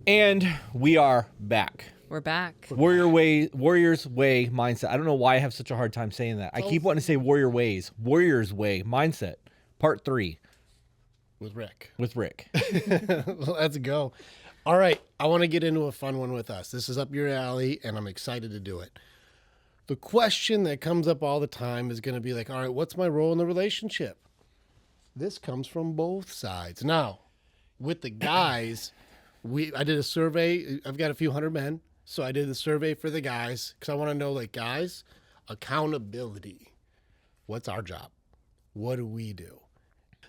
And we are back. We're back. Warriors Way mindset. I don't know why I have such a hard time saying that. I keep wanting to say Warriors Way mindset, part 3. With Rick. Let's go. All right. I want to get into a fun one with us. This is up your alley, and I'm excited to do it. The question that comes up all the time is going to be like, all right, what's my role in the relationship? This comes from both sides. Now, with the guys, I did a survey. I've got a few hundred men. So I did a survey for the guys because I want to know, like, guys, accountability. What's our job? What do we do?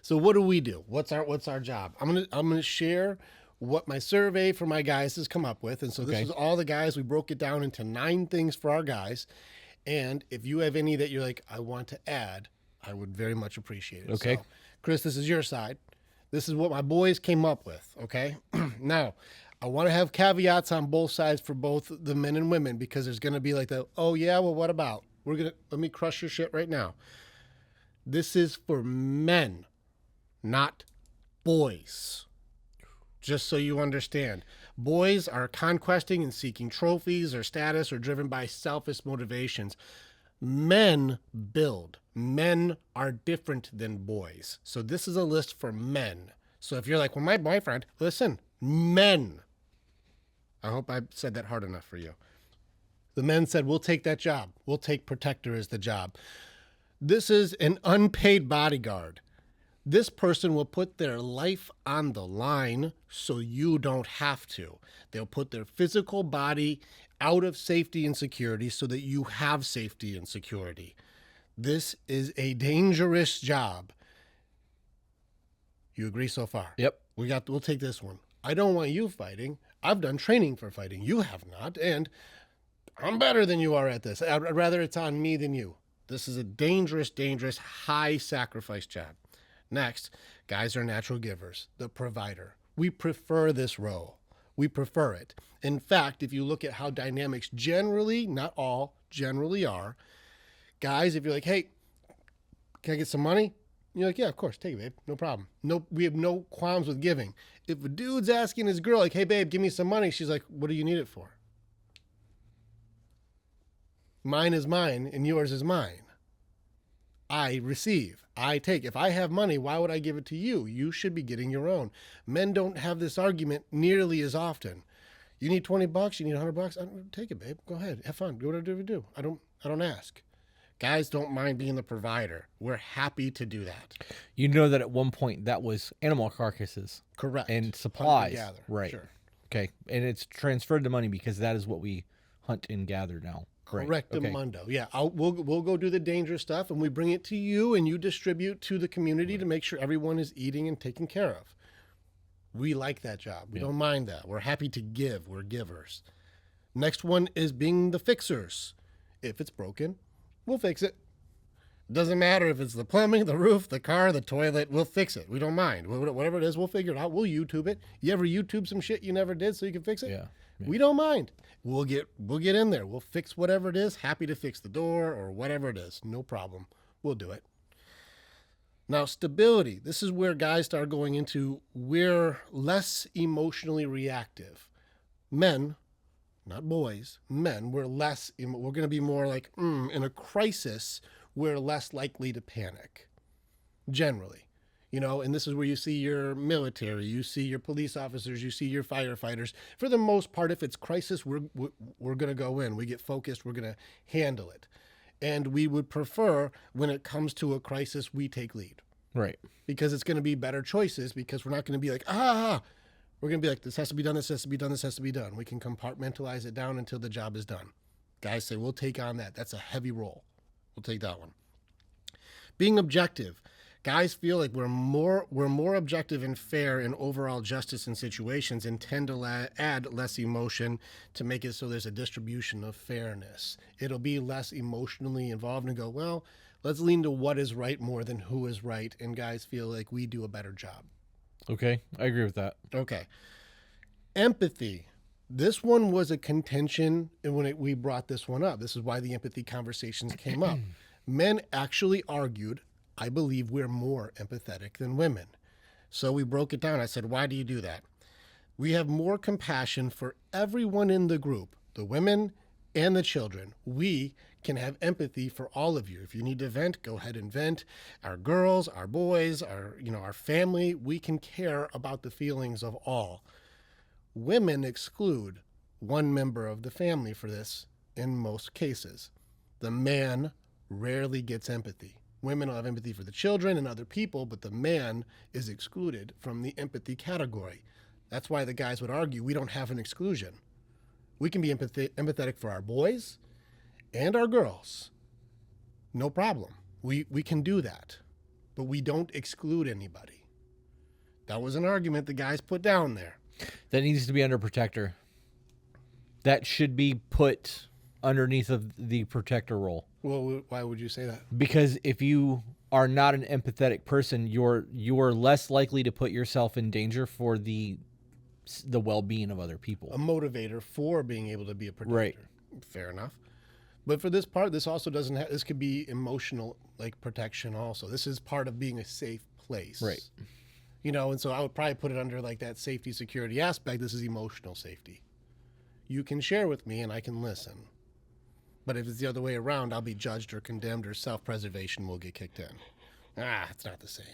So what do we do? What's our job? I'm gonna share what my survey for my guys has come up with. And so this is all the guys. We broke it down into 9 things for our guys. And if you have any that you're like, I want to add, I would very much appreciate it. Okay. So, Chris, this is your side. This is what my boys came up with. Okay. Now, I want to have caveats on both sides for both the men and women, because there's going to be like the, oh yeah, well, what about? Let me crush your shit right now. This is for men, not boys. Just so you understand. Boys are conquesting and seeking trophies or status or driven by selfish motivations. Men build. Men are different than boys. So this is a list for men. So if you're like, well, my boyfriend, listen, men. I hope I said that hard enough for you. The men said, we'll take that job. We'll take protector as the job. This is an unpaid bodyguard. This person will put their life on the line so you don't have to. They'll put their physical body out of safety and security so that you have safety and security. This is a dangerous job. You agree so far? Yep. We'll take this one. I don't want you fighting. I've done training for fighting. You have not. And I'm better than you are at this. I'd rather it's on me than you. This is a dangerous, high sacrifice job. Next, guys are natural givers, the provider. We prefer this role. We prefer it. In fact, if you look at how dynamics generally, not all, generally are, guys, if you're like, hey, can I get some money? You're like, yeah, of course, take it, babe, no problem. No, we have no qualms with giving. If a dude's asking his girl, like, hey, babe, give me some money, she's like, what do you need it for? Mine is mine and yours is mine. I receive, I take. If I have money, why would I give it to you? You should be getting your own. Men don't have this argument nearly as often. You need $20, you need $100, I don't take it, babe. Go ahead, have fun, do whatever you do. I don't ask. Guys don't mind being the provider. We're happy to do that. You know that at one point that was animal carcasses. Correct. And supplies. Hunt and gather. Right. Sure. Okay. And it's transferred to money because that is what we hunt and gather now. Correct. Okay. Mundo. Yeah. We'll go do the dangerous stuff and we bring it to you and you distribute to the community to make sure everyone is eating and taken care of. We like that job. We don't mind that. We're happy to give. We're givers. Next one is being the fixers. If it's broken, we'll fix it. Doesn't matter if it's the plumbing, the roof, the car, the toilet, we'll fix it. We don't mind. Whatever it is, we'll figure it out. We'll YouTube it. You ever YouTube some shit you never did so you can fix it? Yeah. We don't mind. We'll get in there. We'll fix whatever it is. Happy to fix the door or whatever it is. No problem. We'll do it. Now, stability. This is where guys start going into, we're less emotionally reactive. Men, not boys, men, we're going to be more like, in a crisis, we're less likely to panic, generally. And this is where you see your military, you see your police officers, you see your firefighters. For the most part, if it's crisis, we're going to go in. We get focused. We're going to handle it. And we would prefer, when it comes to a crisis, we take lead. Right. Because it's going to be better choices, because we're not going to be like, we're going to be like, this has to be done, this has to be done, this has to be done. We can compartmentalize it down until the job is done. Guys say, we'll take on that. That's a heavy role. We'll take that one. Being objective. Guys feel like we're more objective and fair in overall justice in situations and tend to add less emotion to make it so there's a distribution of fairness. It'll be less emotionally involved and go, well, let's lean to what is right more than who is right. And guys feel like we do a better job. Okay. I agree with that. Okay. Empathy. This one was a contention when we brought this one up. This is why the empathy conversations came up. Men actually argued, I believe we're more empathetic than women. So we broke it down. I said, why do you do that? We have more compassion for everyone in the group, the women and the children. We can have empathy for all of you. If you need to vent, go ahead and vent. Our girls, our boys, our family, we can care about the feelings of all. Women exclude one member of the family for this in most cases. The man rarely gets empathy. Women will have empathy for the children and other people, but the man is excluded from the empathy category. That's why the guys would argue we don't have an exclusion. We can be empathetic for our boys and our girls. No problem. We can do that. But we don't exclude anybody. That was an argument the guys put down there. That needs to be under protector. That should be put underneath of the protector role. Well, why would you say that? Because if you are not an empathetic person, you're less likely to put yourself in danger for the well-being of other people. A motivator for being able to be a protector. Right. Fair enough. But for this part, this also doesn't have, this could be emotional, like protection also. This is part of being a safe place. Right. And so I would probably put it under like that safety security aspect. This is emotional safety. You can share with me and I can listen. But if it's the other way around, I'll be judged or condemned, or self-preservation will get kicked in. It's not the same.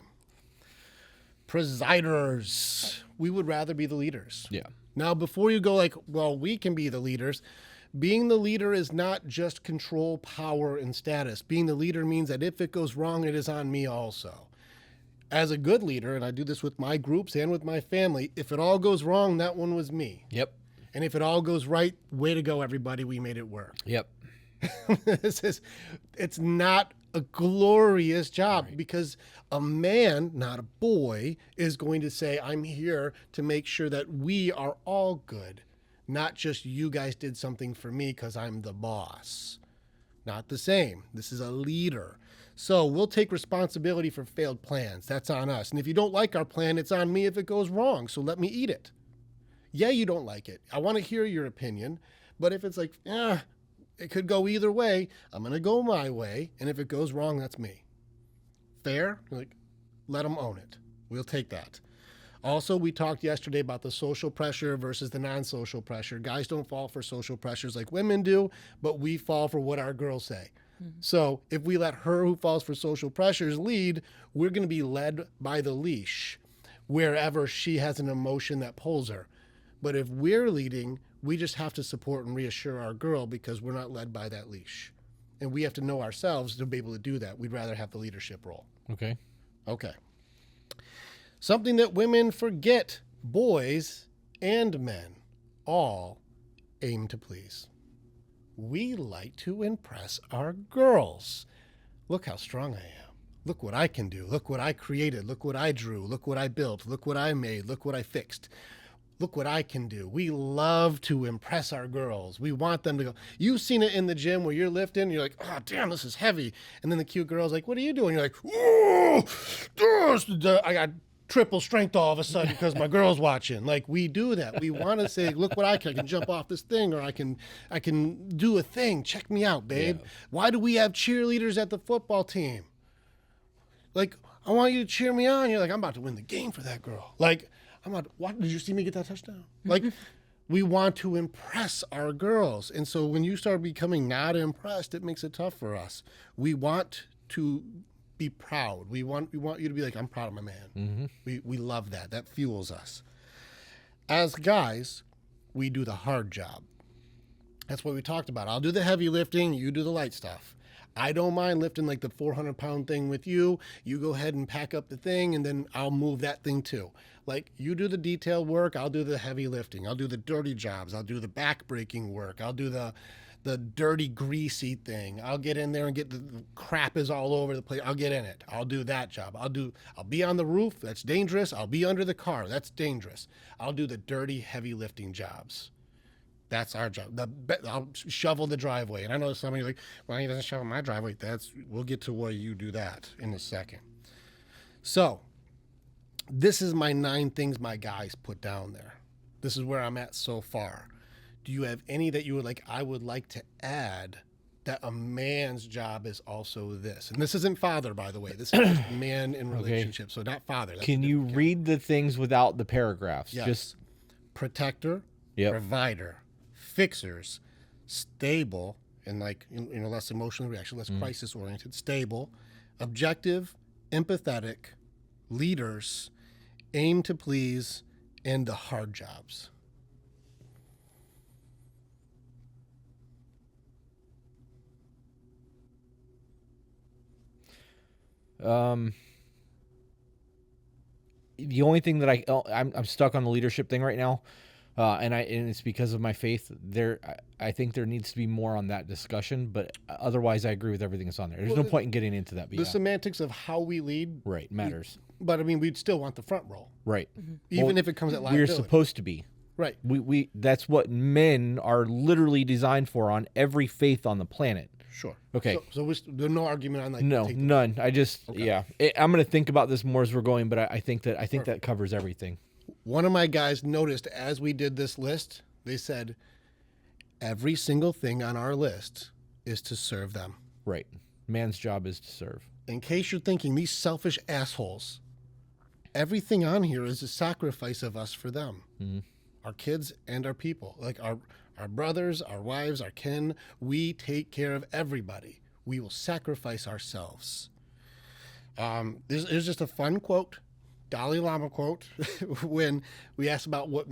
Presiders. We would rather be the leaders. Yeah. Now, before you go like, well, we can be the leaders, being the leader is not just control, power, and status. Being the leader means that if it goes wrong, it is on me also. As a good leader, and I do this with my groups and with my family, if it all goes wrong, that one was me. Yep. And if it all goes right, way to go, everybody. We made it work. Yep. It's not a glorious job, right? Because a man, not a boy, is going to say, I'm here to make sure that we are all good, not just you guys did something for me because I'm the boss. Not the same. This is a leader. So we'll take responsibility for failed plans. That's on us. And if you don't like our plan, it's on me if it goes wrong. So let me eat it. Yeah, you don't like it. I want to hear your opinion. But if it's like, it could go either way, I'm going to go my way. And if it goes wrong, that's me. Fair? Like, let them own it. We'll take that. Also, we talked yesterday about the social pressure versus the non-social pressure. Guys don't fall for social pressures like women do, but we fall for what our girls say. Mm-hmm. So if we let her who falls for social pressures lead, we're going to be led by the leash wherever she has an emotion that pulls her. But if we're leading, we just have to support and reassure our girl because we're not led by that leash. And we have to know ourselves to be able to do that. We'd rather have the leadership role. Okay. Something that women forget, boys and men all aim to please. We like to impress our girls. Look how strong I am. Look what I can do. Look what I created. Look what I drew. Look what I built. Look what I made. Look what I fixed. Look what I can do. We love to impress our girls. We want them to go. You've seen it in the gym where you're lifting. You're like, oh, damn, this is heavy. And then the cute girl's like, what are you doing? You're like, oh, I got triple strength all of a sudden because my girl's watching. Like, we do that. We want to say, look what I can jump off this thing, or I can do a thing. Check me out, babe. Yeah. Why do we have cheerleaders at the football team? Like, I want you to cheer me on. You're like, I'm about to win the game for that girl. Like, what did you see me get that touchdown? Like, we want to impress our girls. And so when you start becoming not impressed, it makes it tough for us. We want to be proud. We want you to be like, I'm proud of my man. Mm-hmm. We love that. That fuels us. As guys, we do the hard job. That's what we talked about. I'll do the heavy lifting. You do the light stuff. I don't mind lifting like the 400-pound thing with you. You go ahead and pack up the thing, and then I'll move that thing too. Like, you do the detail work, I'll do the heavy lifting. I'll do the dirty jobs. I'll do the back-breaking work. I'll do the dirty, greasy thing. I'll get in there and get the crap is all over the place. I'll get in it. I'll do that job. I'll be on the roof. That's dangerous. I'll be under the car. That's dangerous. I'll do the dirty, heavy lifting jobs. That's our job. I'll shovel the driveway. And I know somebody like, well, he doesn't shovel my driveway. We'll get to where you do that in a second. So this is my 9 things my guys put down there. This is where I'm at so far. Do you have any that you would like? I would like to add that a man's job is also this. And this isn't father, by the way. This is just man in relationship. Okay. So not father. That's Can you read the things without the paragraphs? Yes. Just protector, Yep. provider, fixers, stable, and like, less emotional reaction, less crisis oriented, stable, objective, empathetic, leaders, aim to please, and the hard jobs. The only thing that I'm stuck on the leadership thing right now, and it's because of my faith. I think there needs to be more on that discussion, but otherwise, I agree with everything that's on there. There's no point in getting into that. But The semantics of how we lead, right, matters. but I mean, we'd still want the front row, Right, even if it comes at liability. we're supposed to be. Right. We that's what men are literally designed for on every faith on the planet. Sure. Okay. So there's no argument on like. No, none. I just I'm going to think about this more as we're going, but I think that covers everything. One of my guys noticed as we did this list, they said every single thing on our list is to serve them. Right. Man's job is to serve. In case you're thinking these selfish assholes, everything on here is a sacrifice of us for them. Mm-hmm. Our kids and our people, like our brothers, our wives, our kin. We take care of everybody. We will sacrifice ourselves. There's just a fun quote, Dalai Lama quote, when we asked about what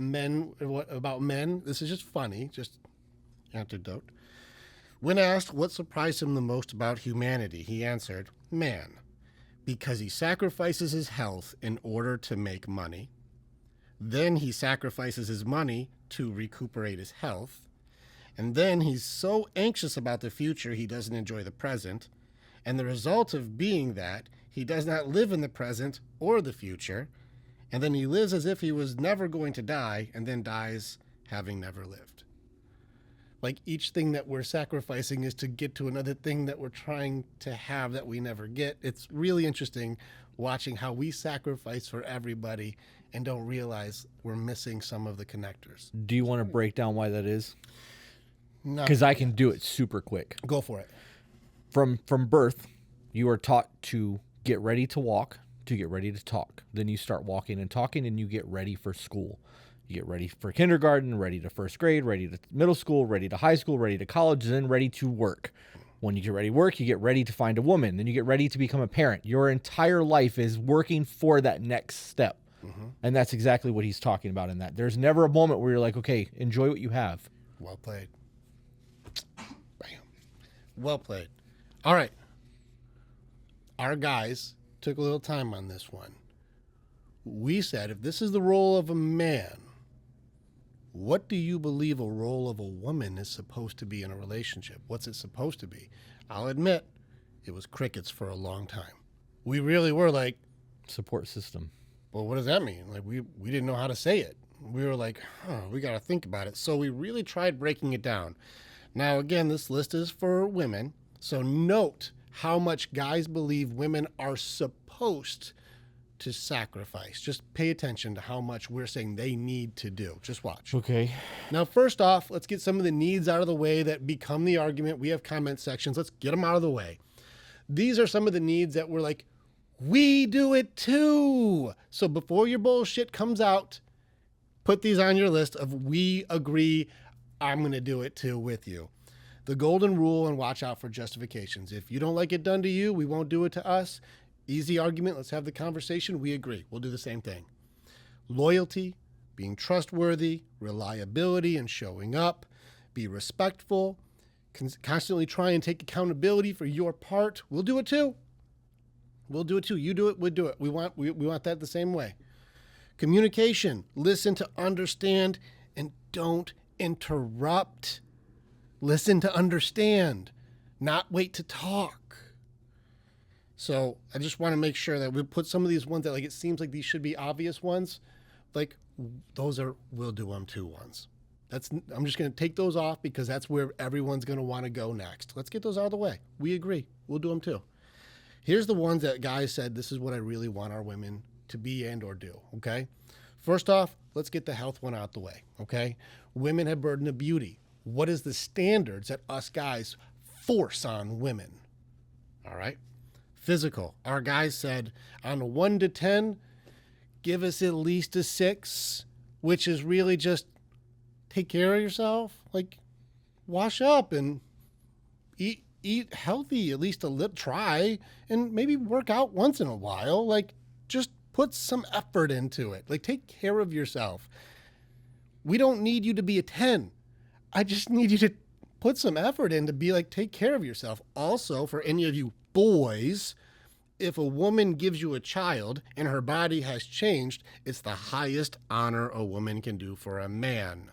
about men. This is just funny, just antidote. When asked what surprised him the most about humanity, he answered, man, because he sacrifices his health in order to make money. Then he sacrifices his money to recuperate his health. And then he's so anxious about the future, he doesn't enjoy the present. And the result of being that, he does not live in the present or the future. And then he lives as if he was never going to die, and then dies having never lived. Like each thing that we're sacrificing is to get to another thing that we're trying to have that we never get. It's really interesting watching how we sacrifice for everybody and don't realize we're missing some of the connectors. Do you want to break down why that is? No. Because I can do it super quick. Go for it. From birth, you are taught to get ready to walk, to get ready to talk. Then you start walking and talking, and you get ready for school. You get ready for kindergarten, ready to first grade, ready to middle school, ready to high school, ready to college, then ready to work. When you get ready to work, you get ready to find a woman. Then you get ready to become a parent. Your entire life is working for that next step. Mm-hmm. And that's exactly what he's talking about in that. There's never a moment where you're like, okay, enjoy what you have. Well played. Bam. Well played. All right. Our guys took a little time on this one. We said, if this is the role of a man, what do you believe a role of a woman is supposed to be in a relationship? What's it supposed to be? I'll admit, it was crickets for a long time. We really were like, support system. Well, what does that mean? Like, we didn't know how to say it. We were like, we got to think about it. So we really tried breaking it down. Now, again, this list is for women. So note how much guys believe women are supposed to sacrifice. Just pay attention to how much we're saying they need to do. Just watch. Okay. Now, first off, let's get some of the needs out of the way that become the argument. We have comment sections. Let's get them out of the way. These are some of the needs that we're like, we do it too. So before your bullshit comes out, put these on your list of we agree, I'm going to do it too with you. The golden rule, and watch out for justifications. If you don't like it done to you, we won't do it to us. Easy argument. Let's have the conversation. We agree. We'll do the same thing. Loyalty, being trustworthy, reliability and showing up, be respectful, constantly try and take accountability for your part. We'll do it too. We'll do it too. You do it, we'll do it. We want that the same way. Communication, listen to understand and don't interrupt. Listen to understand, not wait to talk. So I just want to make sure that we put some of these ones that like it seems like these should be obvious ones, like those are we'll do them too ones. I'm just going to take those off because that's where everyone's going to want to go next. Let's get those out of the way. We agree. We'll do them too. Here's the ones that guys said, this is what I really want our women to be and or do, okay? First off, let's get the health one out the way, okay? Women have burden of beauty. What is the standards that us guys force on women? All right? Physical. Our guys said, on a 1 to 10, give us at least a 6. which is really just take care of yourself, like wash up and eat healthy, at least a little, try, and maybe work out once in a while. Like, just put some effort into it. Like, take care of yourself. We don't need you to be a 10. I just need you to put some effort in to be like, take care of yourself. Also, for any of you boys, if a woman gives you a child and her body has changed, it's the highest honor a woman can do for a man.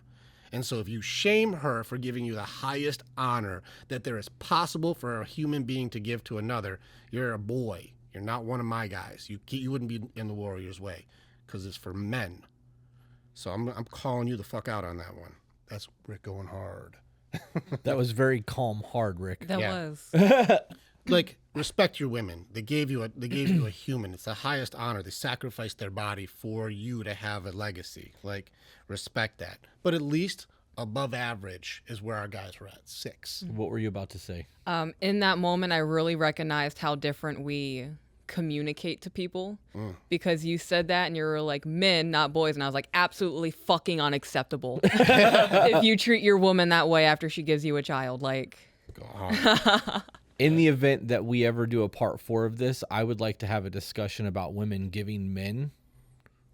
And so if you shame her for giving you the highest honor that there is possible for a human being to give to another, you're a boy. You're not one of my guys. You wouldn't be in the Warriors' way, because it's for men. So I'm calling you the fuck out on that one. That's Rick going hard. That was very calm, hard, Rick. That was. Like, respect your women. They gave you a human. It's the highest honor. They sacrificed their body for you to have a legacy. Like, respect that. But at least above average is where our guys were at, 6. What were you about to say? In that moment, I really recognized how different we communicate to people, because you said that and you were like, men, not boys. And I was like, absolutely fucking unacceptable. If you treat your woman that way after she gives you a child, like. God. In the event that we ever do a part 4 of this, I would like to have a discussion about women giving men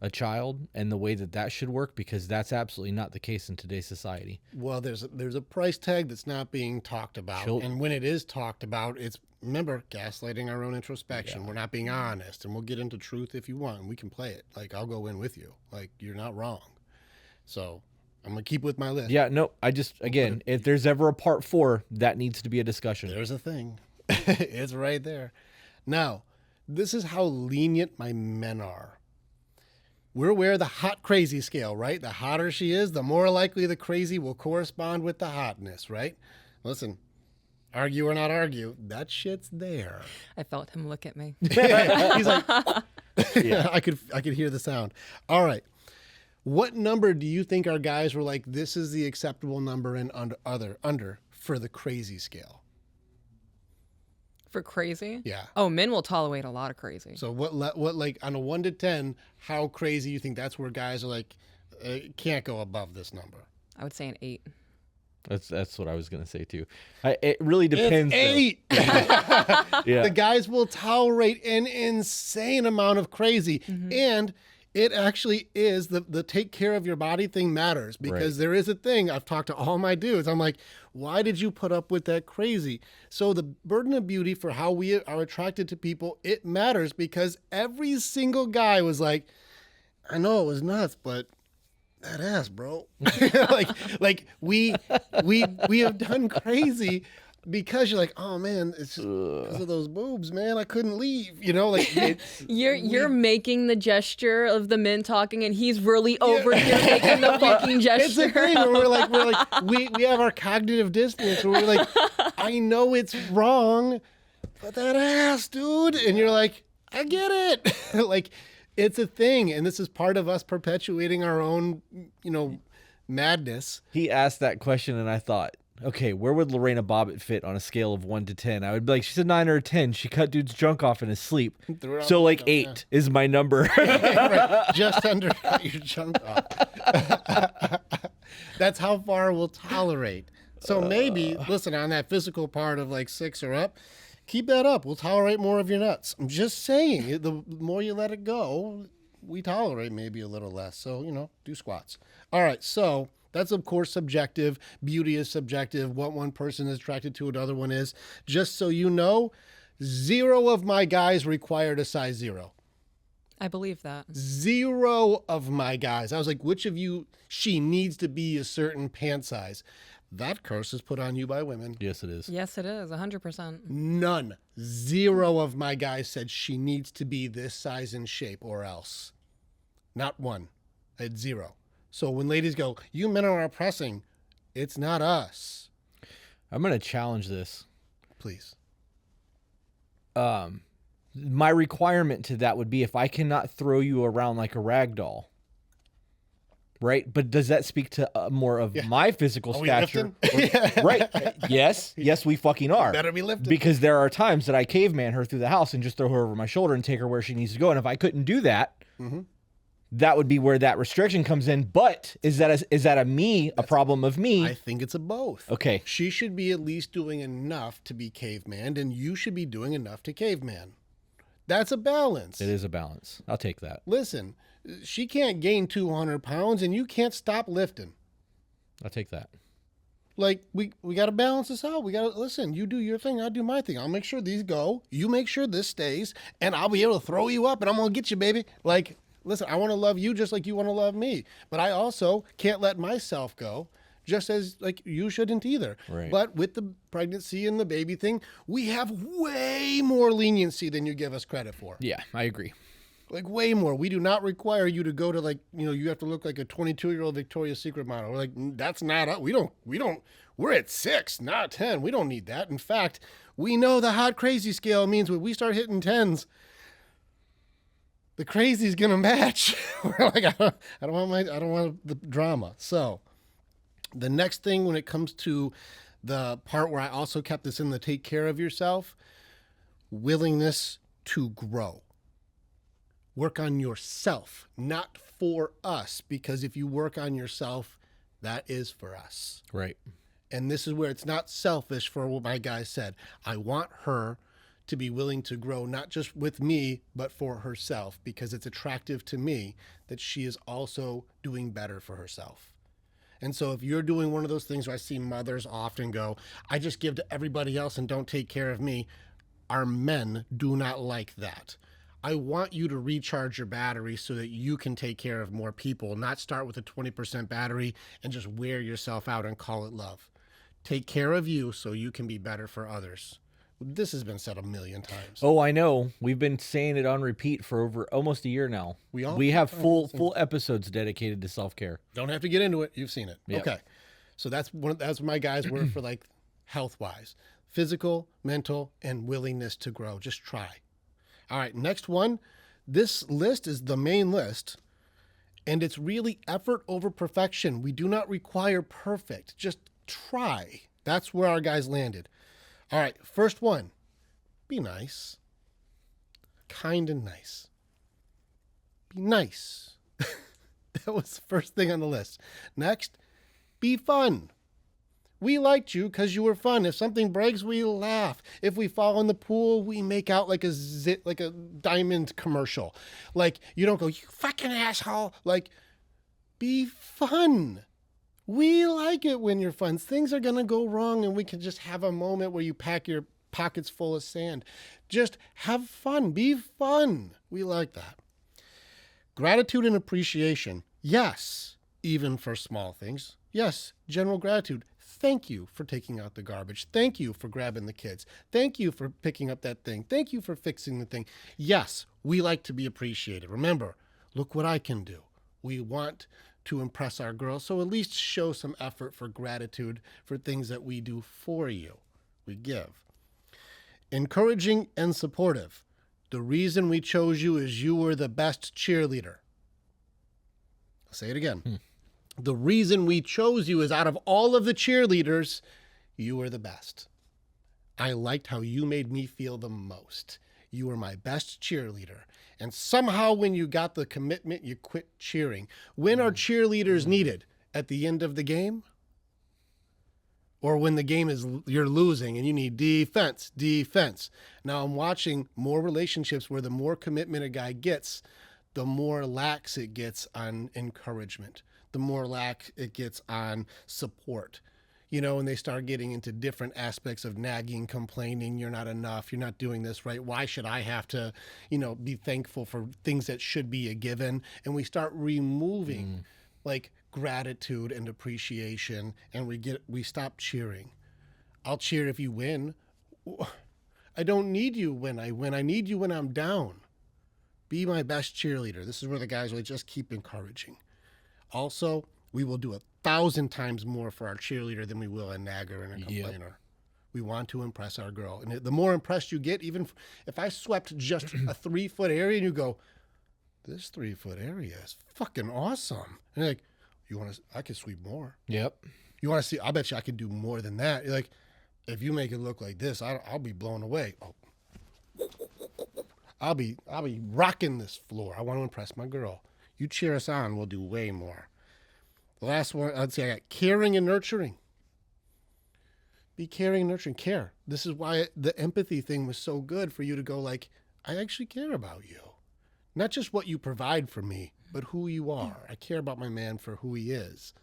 a child and the way that should work, because that's absolutely not the case in today's society. Well, there's a price tag that's not being talked about. And when it is talked about, it's, remember, gaslighting our own introspection. We're not being honest, and we'll get into truth if you want, and we can play it. Like, I'll go in with you. Like, you're not wrong. So I'm going to keep with my list. Yeah, no, again, if there's ever a part 4, that needs to be a discussion. There's a thing. It's right there. Now, this is how lenient my men are. We're aware of the hot crazy scale, right? The hotter she is, the more likely the crazy will correspond with the hotness, right? Listen, argue or not argue, that shit's there. I felt him look at me. He's like, yeah. I could hear the sound. All right. What number do you think our guys were like, this is the acceptable number and under for the crazy scale? For crazy? Yeah. Oh, men will tolerate a lot of crazy. So what like on a 1 to 10, how crazy you think that's where guys are like, can't go above this number? I would say an 8. That's what I was gonna say too. It really depends. It's 8. Yeah. The guys will tolerate an insane amount of crazy, and it actually is the take care of your body thing matters, because there is a thing. I've talked to all my dudes. I'm like, why did you put up with that crazy? So the burden of beauty for how we are attracted to people, it matters, because every single guy was like, I know it was nuts, but that ass, bro. like we have done crazy because you're like, oh man, it's just because of those boobs, man. I couldn't leave. You know, like you're making the gesture of the men talking, and he's really over here making the fucking gesture. It's a thing where we're like we have our cognitive dissonance where we're like, I know it's wrong, but that ass, dude, and you're like, I get it. Like, it's a thing, and this is part of us perpetuating our own, madness. He asked that question, and I thought, okay, where would Lorena Bobbitt fit on a scale of 1 to 10? I would be like, she's a 9 or a 10. She cut dude's junk off in his sleep. So like 8 is my number. Right. Just under your junk off. That's how far we'll tolerate. So maybe, listen, on that physical part of like 6 or up, keep that up. We'll tolerate more of your nuts. I'm just saying, the more you let it go, we tolerate maybe a little less. So, do squats. All right, so that's, of course, subjective. Beauty is subjective. What one person is attracted to, another one is. Just so you know, 0 of my guys required a size 0. I believe that. 0 of my guys. I was like, which of you, she needs to be a certain pant size? That curse is put on you by women. Yes, it is. Yes, it is. 100%. None. 0 of my guys said she needs to be this size and shape or else. Not one. I had 0. So when ladies go, you men are oppressing, it's not us. I'm going to challenge this. Please. My requirement to that would be if I cannot throw you around like a rag doll. Right? But does that speak to more of my physical stature? Right. Yes. Yes, we fucking are. Better be lifted. Because there are times that I caveman her through the house and just throw her over my shoulder and take her where she needs to go. And if I couldn't do that, that would be where that restriction comes in. But is that a problem of me? I think it's a both. Okay. She should be at least doing enough to be caveman, and you should be doing enough to caveman. That's a balance. It is a balance. I'll take that. Listen, she can't gain 200 pounds, and you can't stop lifting. I'll take that. Like, we got to balance this out. We got to, listen, you do your thing, I do my thing. I'll make sure these go. You make sure this stays, and I'll be able to throw you up, and I'm going to get you, baby. Like, listen, I want to love you just like you want to love me. But I also can't let myself go, just as, like, you shouldn't either. Right. But with the pregnancy and the baby thing, we have way more leniency than you give us credit for. Yeah, I agree. Like, way more. We do not require you to go to, like, you have to look like a 22-year-old Victoria's Secret model. We're like, that's not us. We're at 6, not 10. We don't need that. In fact, we know the hot crazy scale means when we start hitting 10s, the crazy's going to match. We're like, I don't want the drama. So the next thing when it comes to the part where I also kept this in the take care of yourself, willingness to grow. Work on yourself, not for us, because if you work on yourself, that is for us. Right. And this is where it's not selfish for what my guy said. I want her to be willing to grow, not just with me, but for herself, because it's attractive to me that she is also doing better for herself. And so if you're doing one of those things where I see mothers often go, I just give to everybody else and don't take care of me, our men do not like that. I want you to recharge your battery so that you can take care of more people, not start with a 20% battery and just wear yourself out and call it love. Take care of you so you can be better for others. This has been said a million times. Oh, I know. We've been saying it on repeat for over almost a year now. We have full episodes dedicated to self-care. Don't have to get into it. You've seen it. Yep. Okay. So that's my guys' word for, like, health-wise. Physical, mental, and willingness to grow. Just try. All right, next one. This list is the main list, and it's really effort over perfection. We do not require perfect. Just try. That's where our guys landed. All right, first one. Be nice. Kind and nice. Be nice. That was the first thing on the list. Next, be fun. We liked you because you were fun. If something breaks, we laugh. If we fall in the pool, we make out like a diamond commercial. Like, you don't go, you fucking asshole. Like, be fun. We like it when you're fun. Things are going to go wrong, and we can just have a moment where you pack your pockets full of sand. Just have fun. Be fun. We like that. Gratitude and appreciation. Yes, even for small things. Yes, general gratitude. Thank you for taking out the garbage. Thank you for grabbing the kids. Thank you for picking up that thing. Thank you for fixing the thing. Yes, we like to be appreciated. Remember, look what I can do. We want to impress our girls, so at least show some effort for gratitude for things that we do for you. We give. Encouraging and supportive. The reason we chose you is you were the best cheerleader. I'll say it again. The reason we chose you is out of all of the cheerleaders, you were the best. I liked how you made me feel the most. You were my best cheerleader. And somehow when you got the commitment, you quit cheering. When are cheerleaders needed? At the end of the game? Or when the game is, you're losing and you need defense. Now I'm watching more relationships where the more commitment a guy gets, the more lax it gets on encouragement. The more lax it gets on support. And they start getting into different aspects of nagging, complaining, you're not enough, you're not doing this right. Why should I have to, be thankful for things that should be a given? And we start removing like gratitude and appreciation, and we stop cheering. I'll cheer if you win. I don't need you when I win. I need you when I'm down. Be my best cheerleader. This is where the guys will just keep encouraging. Also, we will do 1,000 times more for our cheerleader than we will a nagger and a complainer. Yep. We want to impress our girl. And the more impressed you get, even if I swept just a 3-foot area and you go, this 3-foot area is fucking awesome. And you're like, I can sweep more. Yep. You want to see, I bet you I can do more than that. You're like, if you make it look like this, I'll be blown away. Oh. I'll be rocking this floor. I want to impress my girl. You cheer us on, we'll do way more. The last one, I'd say I got caring and nurturing. Be caring and nurturing. Care. This is why the empathy thing was so good for you to go like, I actually care about you. Not just what you provide for me, but who you are. I care about my man for who he is.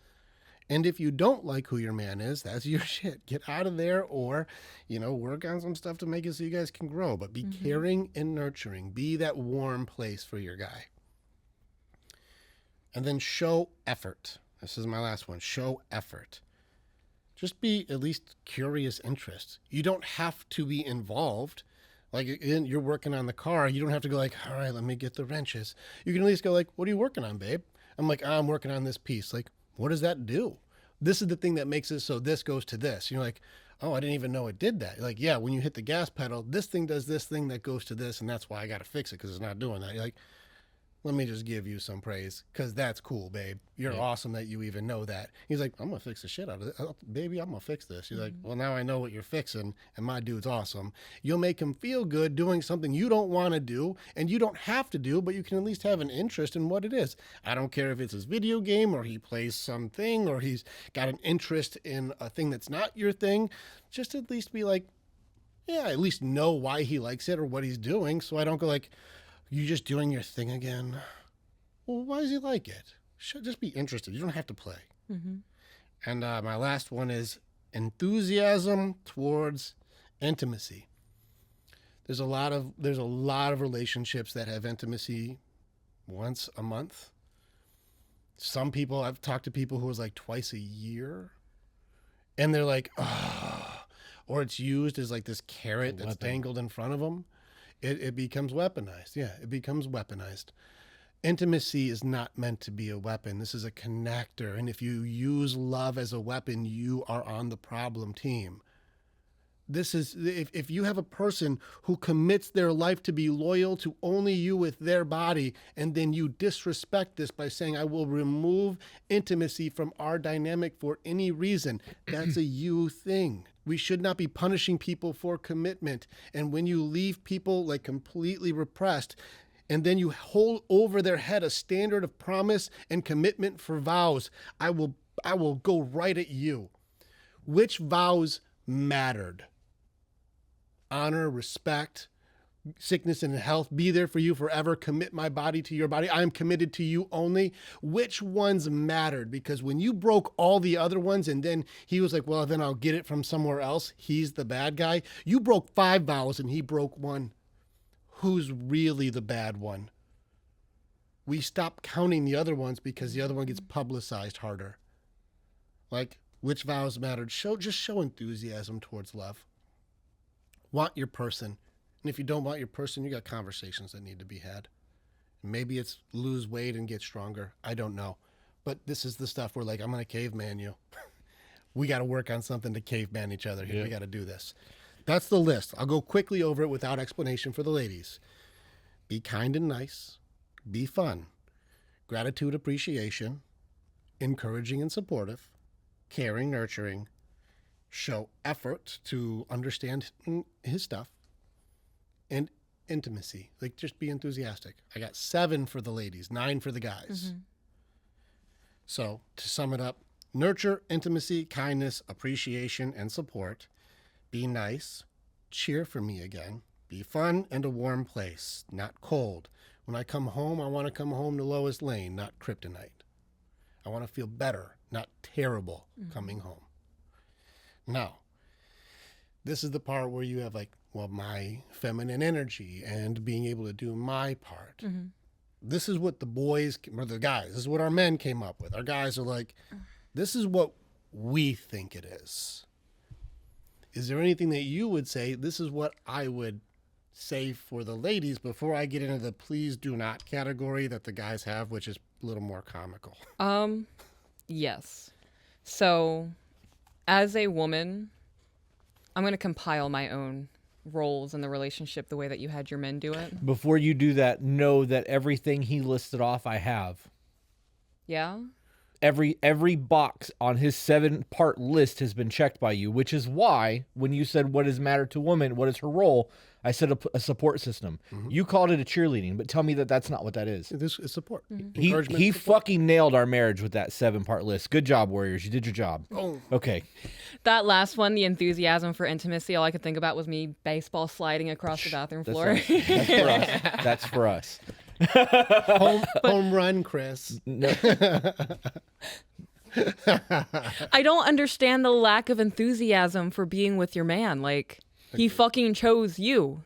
And if you don't like who your man is, that's your shit. Get out of there or, work on some stuff to make it so you guys can grow. But be caring and nurturing. Be that warm place for your guy. And then show effort. This is my last one. Show effort. Just be at least curious interest. You don't have to be involved. Like you're working on the car. You don't have to go like, all right, let me get the wrenches. You can at least go like, what are you working on, babe? I'm like, I'm working on this piece. Like, what does that do? This is the thing that makes it so this goes to this. You're like, oh, I didn't even know it did that. You're like, yeah, when you hit the gas pedal, this thing does this thing that goes to this, and that's why I got to fix it because it's not doing that. You're like, let me just give you some praise because that's cool, babe. You're awesome that you even know that. He's like, I'm going to fix the shit out of it. Baby, I'm going to fix this. He's like, well, now I know what you're fixing, and my dude's awesome. You'll make him feel good doing something you don't want to do, and you don't have to do, but you can at least have an interest in what it is. I don't care if it's his video game or he plays something or he's got an interest in a thing that's not your thing. Just at least be like, yeah, at least know why he likes it or what he's doing so I don't go like, you just doing your thing again? Well, why does he like it? Should just be interested. You don't have to play. And my last one is enthusiasm towards intimacy. There's a lot of relationships that have intimacy once a month. Some people, I've talked to people who was like twice a year, and they're like, oh, or it's used as like this carrot that's dangled in front of them. It becomes weaponized. Yeah, it becomes weaponized. Intimacy is not meant to be a weapon. This is a connector. And if you use love as a weapon, you are on the problem team. This is, if you have a person who commits their life to be loyal to only you with their body, and then you disrespect this by saying, I will remove intimacy from our dynamic for any reason, that's a you thing. We should not be punishing people for commitment. And when you leave people like completely repressed, and then you hold over their head a standard of promise and commitment for vows, I will go right at you. Which vows mattered? Honor, respect, sickness and health, be there for you forever, commit my body to your body. I am committed to you only. Which ones mattered? Because when you broke all the other ones and then he was like, well, then I'll get it from somewhere else. He's the bad guy. You broke 5 vows and he broke 1. Who's really the bad one? We stop counting the other ones because the other one gets publicized harder. Like, which vows mattered? Just show enthusiasm towards love. Want your person. And if you don't want your person, you got conversations that need to be had. Maybe it's lose weight and get stronger. I don't know. But this is the stuff where like, I'm going to caveman you. We got to work on something to caveman each other here. Yeah. We got to do this. That's the list. I'll go quickly over it without explanation for the ladies. Be kind and nice. Be fun. Gratitude, appreciation. Encouraging and supportive. Caring, nurturing. Show effort to understand his stuff. And intimacy. Like, just be enthusiastic. I got 7 for the ladies, 9 for the guys. Mm-hmm. So, to sum it up, nurture, intimacy, kindness, appreciation, and support. Be nice. Cheer for me again. Be fun and a warm place, not cold. When I come home, I want to come home to Lois Lane, not kryptonite. I want to feel better, not terrible coming home. Now, this is the part where you have like, well, my feminine energy and being able to do my part. Mm-hmm. This is what the boys, or the guys, this is what our men came up with. Our guys are like, this is what we think it is. Is there anything that you would say, this is what I would say for the ladies before I get into the please do not category that the guys have, which is a little more comical? Yes. So as a woman, I'm going to compile my own roles in the relationship the way that you had your men do it. Before you do that, know that everything he listed off, I have. Yeah? Every box on his 7-part list has been checked by you, which is why when you said what does matter to woman, what is her role, I said a support system. You called it a cheerleading, but tell me that that's not what that is. This is support. He Encouragement, support. fucking nailed our marriage with that 7-part list. Good job, Warriors. You did your job. Oh. Okay. That last one, the enthusiasm for intimacy, all I could think about was me baseball sliding across the bathroom floor. That's for us. Home run, Chris. No. I don't understand the lack of enthusiasm for being with your man. Like, he fucking chose you.